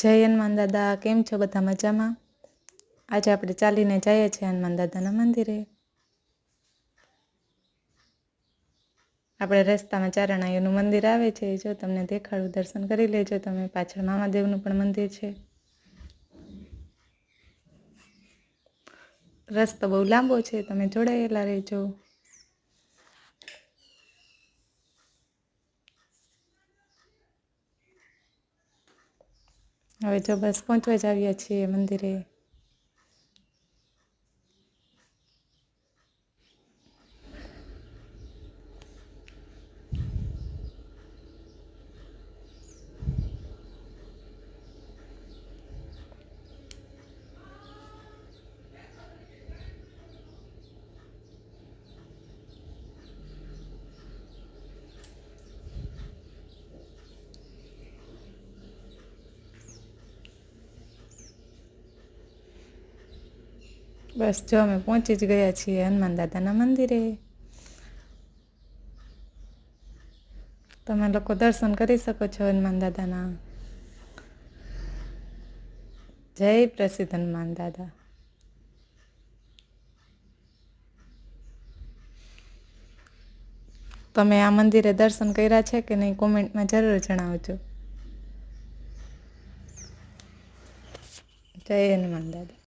જય હનુમાન દાદા, કેમ છો? બધા મજામાં? આજે આપણે ચાલીને જઈએ છીએ હનુમાન દાદાના મંદિરે. આપણે રસ્તામાં ચારણાઈઓનું મંદિર આવે છે, જો તમને દેખાડું, દર્શન કરી લેજો તમે. પાછળ મામાદેવનું પણ મંદિર છે. રસ્તો બહુ લાંબો છે, તમે જોડાયેલા રહેજો. હવે જો બસ પહોંચવા જ આવ્યા છીએ મંદિરે. બસ જો અમે પહોંચી જ ગયા છીએ હનુમાન દાદાના મંદિરે. તમે લોકો દર્શન કરી શકો છો હનુમાન દાદાના. જય પ્રસિદ્ધ હનુમાન દાદા. તમે આ મંદિરે દર્શન કર્યા છે કે નહીં, કોમેન્ટમાં જરૂર જણાવજો. જય હનુમાન દાદા.